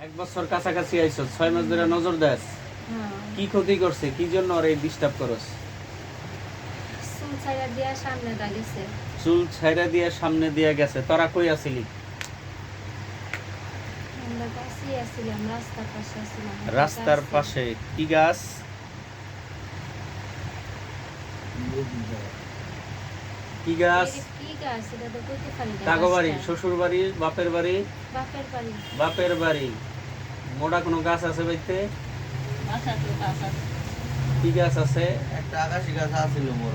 এক বছর কাছাকাছি আইছো, 6 মাস ধরে নজর দেস। কি ক্ষতি করছে, কি জন্য ওর এই ডিস্টার্ব করস? চুল ছাইড়া দিয়া সামনে দাগেছে। চুল ছাইড়া দিয়ে সামনে দিয়ে গেছে। তোরা কই আছিলি? আমরা কাছেই আছিলাম, রাস্তার পাশে আছিলাম। রাস্তার পাশে। কি গাছ? কি গাছ? কি গাছ এটা তো কইতে পারি না। কাগো বাড়ি, শ্বশুর বাড়ি, বাপের বাড়ি? বাপের বাড়ি। বাপের বাড়ি। মোটা কোনো গাছ আছে বাইতে? কি গাছ আছে? একটা আকাশি গাছ আছিল মোর।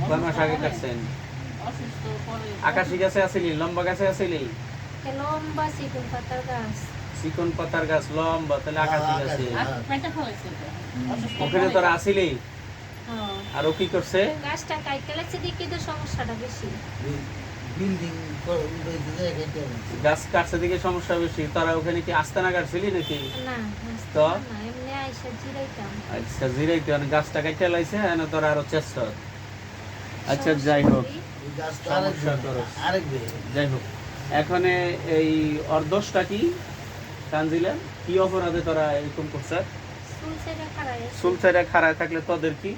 কয় মাস আগে কাটছেন? আকাশি গাছে আসিলি? লম্বা গাছে আসিলি? লম্বা চিকন পাতার গাছ। চিকন পাতার গাছ লম্বা, তাহলে আকাশি গাছে। ওখানে হ্যাঁ। তোরা আসিলি? আর ও কি করছে? গাছটা কাইতে লাগছে দেখি তো সমস্যাটা বেশি। বিল্ডিং হইতে যায় কেটে। গাছ কাটছে দিকে সমস্যা বেশি। তোরা ওখানে কি আস্তানা কাটছিলি নাকি? না, তো? না এমনি আইসা জিরাইতাম। আচ্ছা, জিরাইতে মানে গাছটা কাটতে লাইছে, না তোরা আরো চেষ্টা। আচ্ছা, যাই হোক, এই গাছটা সমস্যা করো। আরেক বে। যাই হোক, এখানে এই অর্ধশটা কি কানজিলা, কি অপরাধে তোরা এরকম করছে? চুল ছাইড়া খাড়াই আছে। সুলচারা খাড়ায় থাকলে তোদের কি?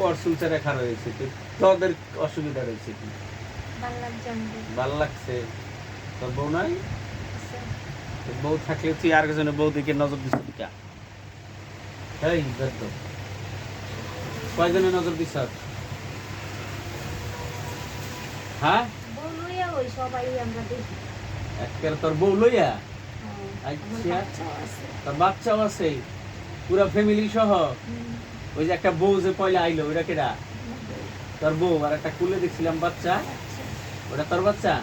ওর সুলচারা খাড়া হয়েছে কি? তোদের অসুবিধা রয়েছে কি? ভাল লাগছে আমাদের। ভাল লাগছে? তোর বউ নাই? আচ্ছা, তোর বউ থাকলে তুই আর একজনের বউ দিকে নজর দিস কা? এই বেদ্য, কয়জনে নজর দিস? হ্যাঁ, বউ লইয়া ওই সবাই আমরা দেখি। একেবারে তোর বউ লইয়া? আমার আচ্ছা, বাচ্চাও আছে। তোর বাচ্চাও আছে? পুরা ফ্যামিলি সহ? হুম, ওই যে একটা বউ যে পয়লা আইলো, ওটা কেডা? আমার বউ। তোর বউ। আর একটা কুলে দেখছিলাম বাচ্চা, আচ্ছা, ওটা তোর বাচ্চা?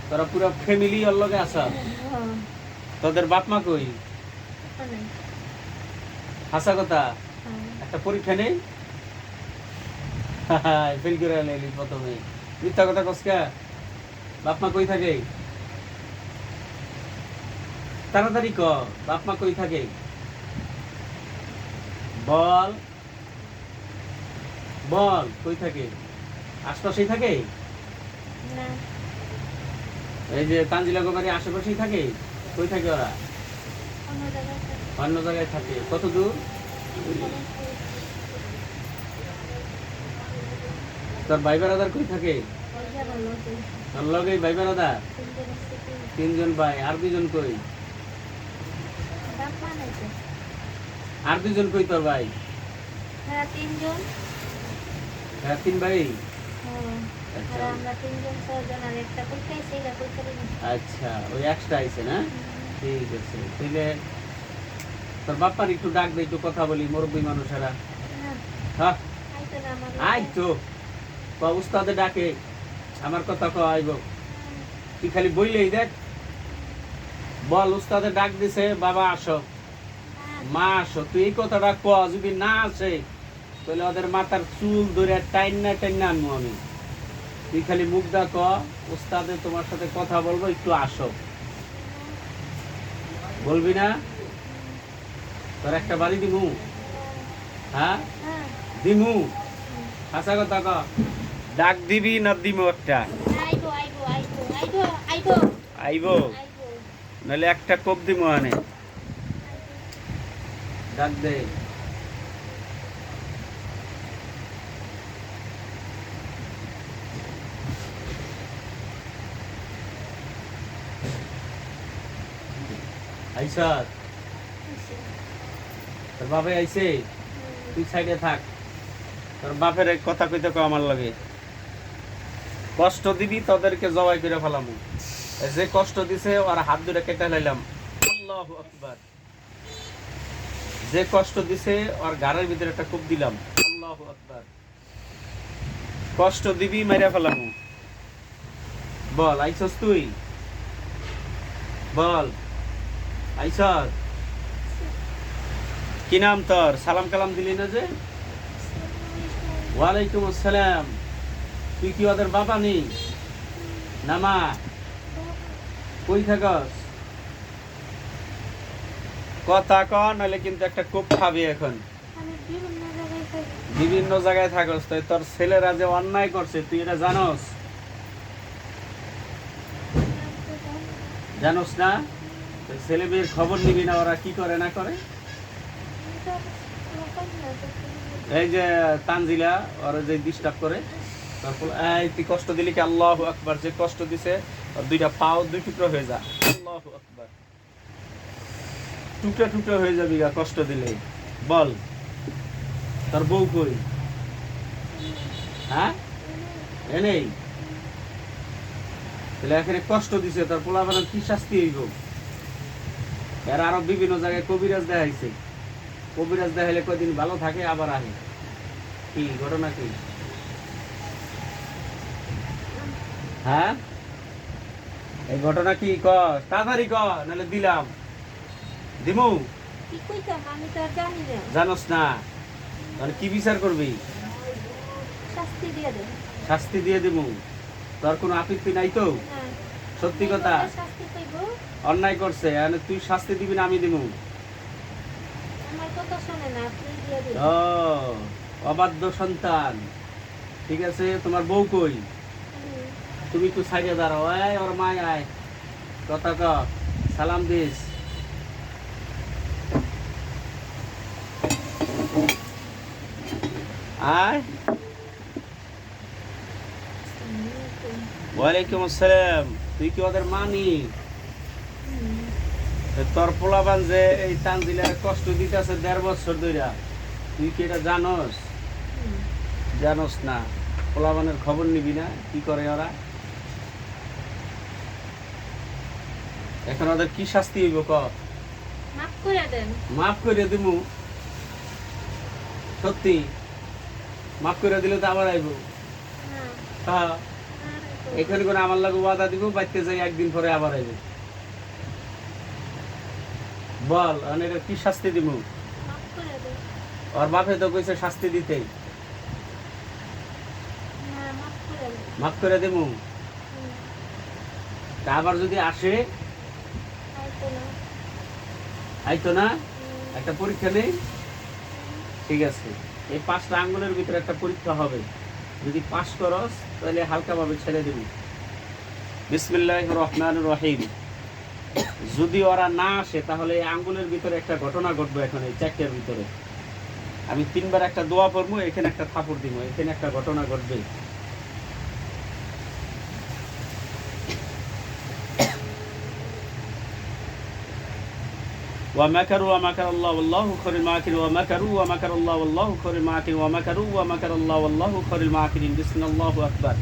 তোরা পুরা ফ্যামিলি ওর লগে আস? হ্যাঁ, তোদের বাপ মা কই? ওখানে। হাসা কথা, হ্যাঁ, একটা পরীক্ষা নেই? ফেল করে আনলি প্রথমে। মিথ্যা কথা কসকা? বাপ মা কই থাকে? তাড়াতাড়ি ক, বাপ মা কই থাকে? বল বল, কই থাকে? আশপাশেই থাকে? না, এই যে তানজিলা গোবারি আশেপাশেই থাকে? কই থাকে ওরা? অন্য জায়গায় থাকে। অন্য জায়গায় থাকে। কত দূর? অনেক দূর। তোর ভাই বেড়াদার কই থাকে? ওই যে আমার লোকে। তোর লগেই ভাই বেড়াদার? তিনজন আছে কি? 3 জন ভাই, আর 2 জন কই? বাপ মা নাই তো। আর 2 জন কই তোর ভাই? হ্যাঁ, তিনজন। হ্যাঁ, 3 ভাই। হ্যাঁ, আচ্ছা, আর আমরা তিনজন ছজন, আর একটা কইতে আইছে, এটা কইতে পারি না। আচ্ছা, ওই এক্সট্রা আইছে না? ঠিক আছে। তাহলে তোর বাপ্পার একটু ডাক দে, একটু কথা বলি, মুরব্বী মানুষেরা। না, হ্যাঁ, আইতো না আমার আই লোকে। তো উস্তাদে ডাকে, আমার কথা কো আইব। তুই খালি বইলেই দেখ, বল উস্তাদে ডাক দিছে, বাবা আসো, হ্যাঁ, মা আসো। তুই এই কথাটা ক, যদি না আসে তাহলে ওদের মাথার চুল ধরে টাইনা টাইনা আনবো আমি। তুই খালি মুখ দা ক, উস্তাদে তোমার সাথে কথা বলবো, একটু আসো। বলবি না? তোর একটা বাড়ি দিমু? হ্যাঁ, হ্যাঁ, দিমু। হাসা কথা ক, ডাক দিবি না দিমু একটা? আইবো, আইবো, আইবো, আইবো, আইবো, আইবো, আইবো। নাহলে একটা কোপ দিমু আনে। ডাক দে। আইসা, তোর বাপে আইছে? তুই সাইডে থাক, তোর বাপের এক কথা কইতে কো আমার লাগে। কষ্ট দিবি, তোদেরকে জবাই করে ফেলামু। এই যে কষ্ট দিছে ওর হাত দুটো কেটে লাইলাম। আল্লাহু আকবার। যে কষ্ট দিছে ওর গাড়ের ভিতরে একটা কোপ দিলাম। আল্লাহু আকবার। কষ্ট দিবি, মাইরা ফেলামু। বল, আইছস তুই? বল, আইছস? কি নাম তোর? সালাম কালাম দিলি না যে? ওয়ালাইকুম আসসালাম। তুই কি ওদের বাবা নেই না মা? কই থাকস? কথা ক, নাহলে কিন্তু একটা কোপ খাবি এখন। আমি বিভিন্ন জায়গায় থাকি। বিভিন্ন জায়গায় থাকস, তাই তোর ছেলেরা যে অন্যায় করছে তুই এটা জানস? জানোস না ছেলে মেয়ের খবর নিবি না ওরা কি করে না করে? এই যে তানজিলা ওরা যে ডিস্টার্ব করে, তারপর এই তুই কষ্ট দিলি কি? আল্লাহু আকবার। যে কষ্ট দিছে ওর দুইটা পাও দুই টুকরো হয়ে যা। আল্লাহু আকবার। টুকরা টুকরা হয়ে যাবি গা কষ্ট দিলে। বল তোর বউ কই? হ্যাঁ এনেই তাহলে এখানে কষ্ট দিছে, তার পোলাপানের কি শাস্তি হইব? এর আরো বিভিন্ন জায়গায় কবিরাজ দেখাইছে, কবিরাজ দেখাইলে কয়দিন ভালো থাকে আবার আহে। কি ঘটনা কি? হ্যাঁ এই ঘটনা কি? ক তাড়াতাড়ি ক, নাহলে দিলাম দিমু। কি কইতাম আমি তো আর জানি না। জানোস না মানে কি বিচার করবি? শাস্তি দিয়ে দেন। শাস্তি দিয়ে দিমু। তোর কোনো আপত্তি নাই তো? না সত্যি কথা, শাস্তি পাইব। অন্যায় করছে মানে তুই শাস্তি দিবি না আমি দিমু? আমার কথা শুনে না, আপনি দিয়ে দিন। ও অবাধ্য সন্তান। ঠিক আছে, তোমার বউ কই? তুমি একটু সাইডে দাঁড়াও। এই ওর মায় আয়, কথা ক, সালাম দিস। আয়। ওয়ালাইকুম আসসালাম। তুই কি ওদের মানি? তোর পোলাবান যে এই তানজিলার কষ্ট দিতেছে 1.5 বছর ধইরা, তুই কি এটা জানোস? জানোস না? পোলাবানের খবর নিবি না কি করে ওরা? এখন ওদের কি শাস্তি হইব ক? মাফ করে দেন। মাফ করে দিমু। সত্যি মাফ করে দিলে তো আবার আইব। না হ্যাঁ এখানে করে আমার লাগু ওয়াদা দিব, বাইতে যাই একদিন পরে আবার আইব। বল অনেক কি শাস্তি দিমু? মাফ করে দেন। ওর বাপে তো কইছে শাস্তি দিতেই। না মাফ করে দেন। মাফ করে দিমু। তা আবার যদি আসে? হয়তো না। আইতো না? একটা পরীক্ষা নেই? ঠিক আছে, এই 5টা আঙ্গুলের ভিতরে একটা পরীক্ষা হবে। যদি পাস করস তাহলে হালকাভাবে ছেড়ে দিবি। বিসমিল্লাহির রহমানির রহিম। যদি ওরা না আসে তাহলে এই আঙ্গুলের ভিতরে একটা ঘটনা ঘটবে। এখন এই 4টার ভিতরে আমি 3বার একটা দোয়া পড়বো, এখানে একটা থাপড় দিব, এখানে একটা ঘটনা ঘটবে। ومكروا ومكر الله والله خير الماكرين ومكروا ومكر الله والله خير الماكرين ومكروا ومكر الله والله خير الماكرين بسم الله أكبر।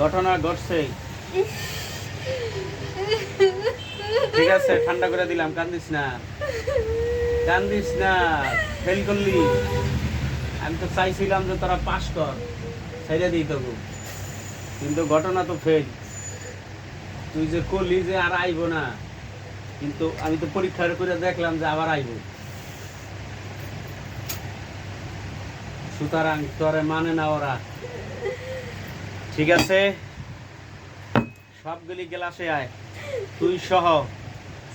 ঘটনা ঘটছে। ঠিক আছে ঠান্ডা করে দিলাম, কান্দিস না, কান্দিস না। ফেল করলি। আমি তো চাইছিলাম যে তোরা পাস কর, ছেড়ে দিই তবু, কিন্তু ঘটনা তো ফেল। তুই যে করলি যে আর আইব না, কিন্তু আমি তো পরীক্ষা করে দেখলাম যে আবার আইব। সুতরাং তোরে মানে না ওরা। ঠিক আছে সবগুলি গ্লাসে আয়, তুই সহ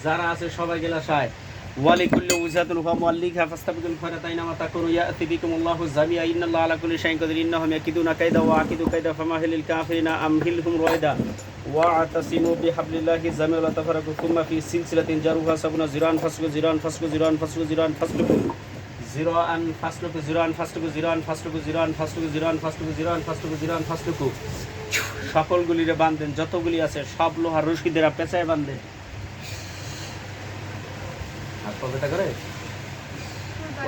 যারা আছে সবাই গ্লাসে আয়। ওয়ালিকুল্লি উজাতুল ফামওয়াল্লিকা ফাস্তাবিকুল ফারাতাইনা তাকুনু ইয়াতি বিকুমুল্লাহু জামিয়া ইন্নাল্লাহা আলা কুল্লি শাইইন কাদির ইন্নাহুম ইয়াকিদুনা কাইদা ওয়া আকিদু কাইদা ফামাহিলিল কাফিরিনা আমহিলহুম রায়দা ওয়া'তাসিমু বিহাবলিল্লাহি জামিয়া ওয়া লা তাফারাকু সুম্মা ফি সিলসিলাতিন জারুহা সাবুনা জিরান ফাসলু জিরান ফাসলু জিরান ফাসলু জিরান ফাসলু জিরান ফাসলু জিরান ফাসলু জিরান ফাসলু জিরান ফাসলু জিরান ফাসলু জিরান ফাসলু জিরান ফাসলু। সকলগুলিরে বাঁধেন, যতগুলি আছে সব লোহার রশিদেরা পেঁচায় বাঁধেন। আর কতটা করে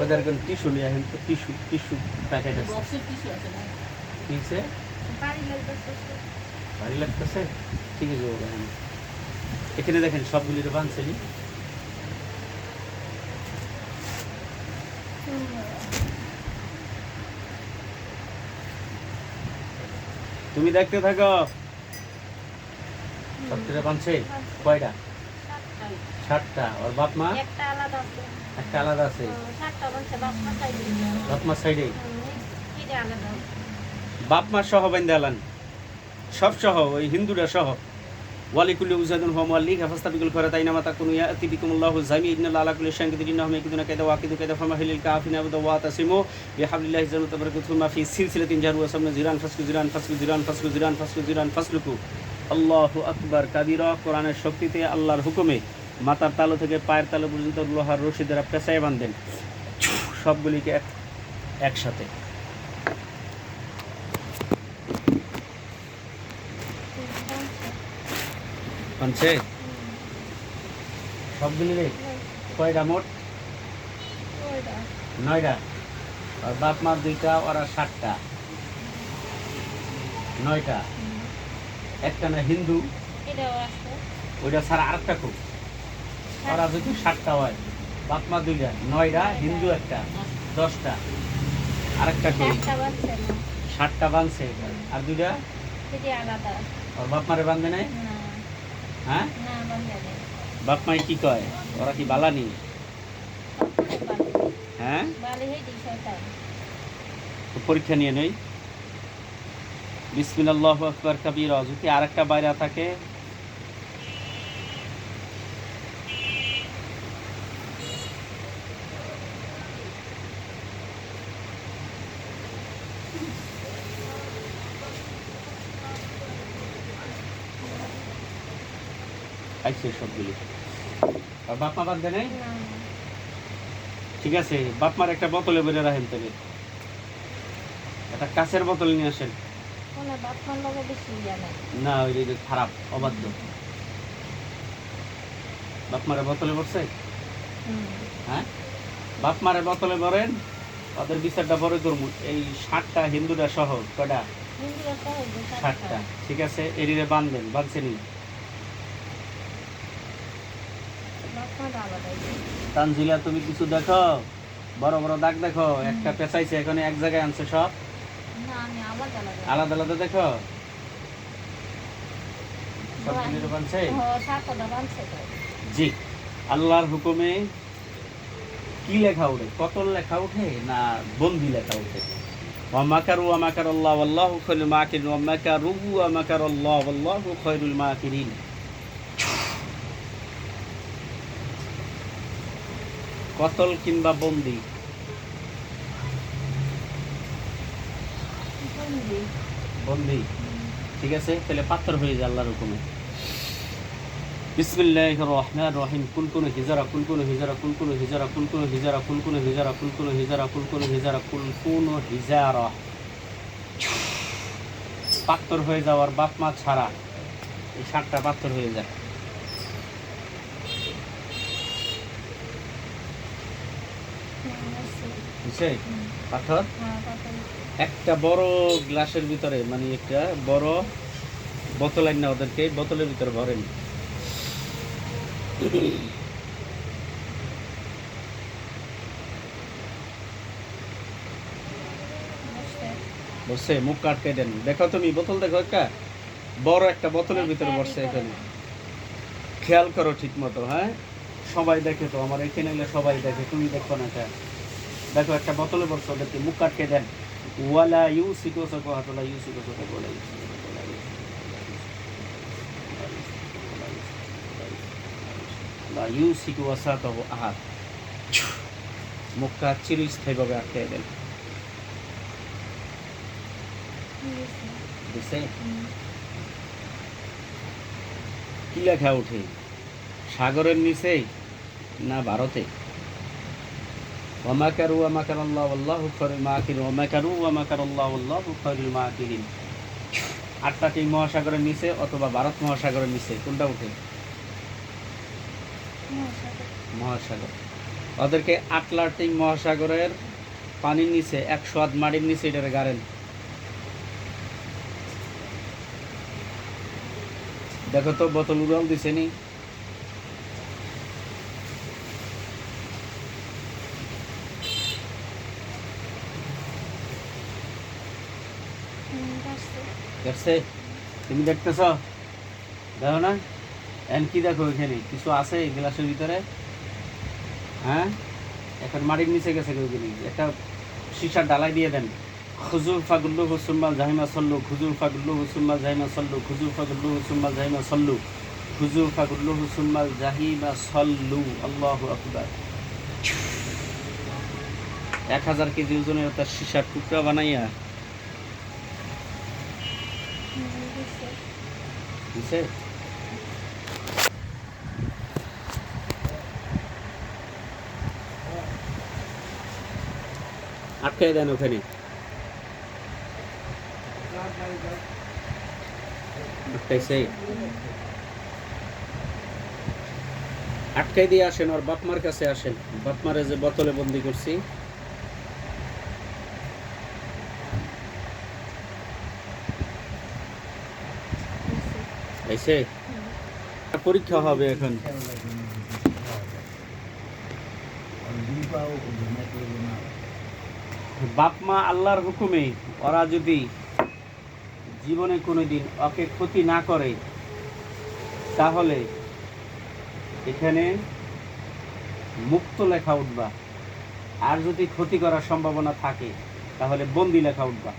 ওদের কোন টিস্যু নিয়ে আসেন তো, টিস্যু টিস্যু প্যাকেট আছে। কি আছে? ভারী লাগতেছে। ঠিক আছে বাবা, এখানে দেখেন সবগুলিরে বাঁধছেনি। তুমি দেখতে থাকো। সবটা বাঁধছে কয়টা? 7টা। ওর বাপ মা একটা আলাদা আছে। একটা আলাদা আছে। 7টা বলছে বাপ মা সাইডে। বাপ মা সাইডে। এটা আলাদা। বাপ মা সহ বাইন্দা আলান, সব সহ, ওই হিন্দুরা সহ। ওয়ালিকুল্লি উজাদুন হুয়া মুআল্লিক ফাস্তাবিকুল খয়রাত আইনামা তাকুনু ইয়াতি বিকুমুল্লাহু জামি ইন্নাল্লাহা আলা কুল্লি শাইইন কাদির ইন্নাহুম ইয়াকিদুনা কায়দা ওয়াকিদু কায়দা ফামাহিলিল কাফিরিনা ওয়া তাসিমু বিহাবলিল্লাহি জামিআন তাবারাকাতু থুম্মা ফি সিলসিলাতিন জারুয়া সামনা জিরান ফাসলুকু আল্লাহু আকবার কাবীরা। কোরআনের শক্তিতে আল্লাহর হুকুমে মাথার তালু থেকে পায়ের তালু পর্যন্ত লোহার রশি দ্বারা পেঁচায় বাঁধেন সবগুলিকে একসাথে। পানছে সবগুলি রে কয়টা মোট? 9টা। আর বাপ মা 2টা, ওরা 7টা, 9টা। একটা না হিন্দু, ওইটা ছাড়া আরেকটা খুব, ওরা যদি 7টা হয়, বাপ মা 2টা, 9টা, হিন্দু একটা, 10টা, আরেকটা কই 7টা বানছে, আর 2টা আর বাপ মারে বান্ধে নাই। হ্যাঁ, বাপ মাই কি কয়? ওরা কি বালানি? হ্যাঁ, পরীক্ষা নিয়ে নেই। বিসমিল্লাহু আকবার কাবীরা। যদি আরেকটা বাইরে থাকে খাইছে সবগুলি। আর বাপ মা বান্ধে নেই? ঠিক আছে, বাপ মার একটা বোতলে ভরে রাখেন, তবে একটা কাঁচের বোতল নিয়ে আসেন। না, ওই যে খারাপ, অবাধ্য। বাপ মারে বোতলে ভরছে? হ্যাঁ, বাপ মারে বোতলে ভরেন, ওদের বিচারটা বড় করবো। এই 7টা হিন্দুরা সহ কয়টা? 7টা। ঠিক আছে, এরিরে বাঁধবেন। বাঁধছেনি? তানজিলা, তুমি কিছু দেখো, বড় বড় দাগ দেখো। একটা পেঁচাইছে, এখানে এক জায়গায় আনছে, সব আলাদা আলাদা দেখো। জি, আল্লাহর হুকুমে কি লেখা উঠে? কতল লেখা উঠে না বন্দি লেখা উঠে? ওয়া মাকারু ওয়া মাকারাল্লাহু ওয়াল্লাহু খায়রুল মাকিরিন। ওয়া মাকারু ওয়া মাকারাল্লাহু ওয়াল্লাহু খায়রুল মাকিরিন। কতল কিংবা বন্দি? বন্দি। ঠিক আছে, তাহলে পাথর হয়ে যায় আল্লাহর হুকুমে। বিসমিল্লাহির রহমানির রহিম। কুলকুল হিজারা কুলকুল হিজারা কুলকুল হিজারা কুলকুল হিজারা কুলকুল হিজারা কুলকুল হিজারা কুলকুল হিজারা কুলকুল হিজারা। পাথর হয়ে যাওয়ার বাপ মা ছাড়া এই 7টা পাথর হয়ে যায়। বুঝছে? পাথর একটা বড় গ্লাসের ভিতরে, মানে একটা বড় বোতল আইনা ওদেরকে বোতলের ভিতরে ভরেন। বসে মুখ কাটকে দেন। দেখো তুমি বোতল দেখো, একটা বড় একটা বোতলের ভিতরে বসছে। এখানে খেয়াল করো ঠিক মতো। হ্যাঁ, সবাই দেখে তো, আমার এখানে এলে সবাই দেখে, তুমি দেখো না? দেখো একটা বোতলে বসছে, ওদেরকে মুখ কাটকে দেন। ওয়ালা ইউসিকু সাকাতুলা ইউসিকু সাকাতুলা লা ইউসিকু ওয়াসাতাহু আহাদ। মুখটা চিরস্থায়ীভাবে আটকে দেন। বুঝছে? কি লেখা উঠে? সাগরের নিচে না ভারতে? ওয়া মাকারু ওয়া মাকারাল্লাহু ওয়াল্লাহু খায়রুল মাকিরিন। ওয়া মাকারু ওয়া মাকারাল্লাহু ওয়াল্লাহু খায়রুল মাকিরিন। 8টা কি মহাসাগরের নিচে অথবা ভারত মহাসাগরের নিচে? কোনটা উঠে? মহাসাগর। ওদেরকে আটলান্টিক মহাসাগরের পানির নিচে 100 হাত মাটির নিচে এটারে গাড়েন। দেখো তো বোতল উড়াল দিছে নি? দেখছে? তুমি দেখতেছ? দেখো না? এখন কি দেখো? এখানে কিছু আছে গ্লাসের ভিতরে। হ্যাঁ, এখন মাটির নিচে গেছে। একটা সীসার ডালাই দিয়ে দেন, খুজু ফাগুল্লুহু সুম্মা জাহিমা সাল্লু খুজু ফাগুল্লুহু সুম্মা জাহিমা সাল্লু খুজু ফাগুল্লুহু সুম্মা জাহিমা সাল্লু খুজু ফাগুল্লুহু সুম্মা জাহিমা সাল্লু আল্লাহু আকবার। 1000 কেজি ওজনের একটা সীসার টুকরা বানাইয়া দিছে। আটকাই দেন ওখানে, আটকাইছে, আটকাই দিয়ে আসেন, ওর বাপমার কাছে আসেন। বাপমারে যে বোতলে বন্দি করছি, আইছে, পরীক্ষা হবে এখন। বাপ মা আল্লাহর হুকুমে ওরা যদি জীবনে কোনোদিন ওকে ক্ষতি না করে, তাহলে এখানে মুক্ত লেখা উঠবা। আর যদি ক্ষতি করার সম্ভাবনা থাকে তাহলে বন্দি লেখা উঠবা।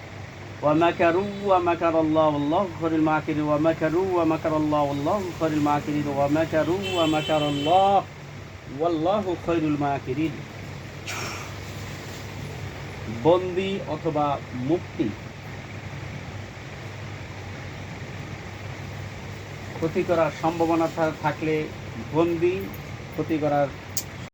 ওয়ামাকারু ওয়ামাকারাল্লাহু ওয়াল্লাহু খায়রুল মাকিরিন ওয়ামাকারু ওয়ামাকারাল্লাহু ওয়াল্লাহু খায়রুল মাকিরিন ওয়ামাকারু ওয়ামাকারাল্লাহু ওয়াল্লাহু খায়রুল মাকিরিন। বন্দি অথবা মুক্তি। ক্ষতি করার সম্ভাবনা থাকলে বন্দি, ক্ষতি করার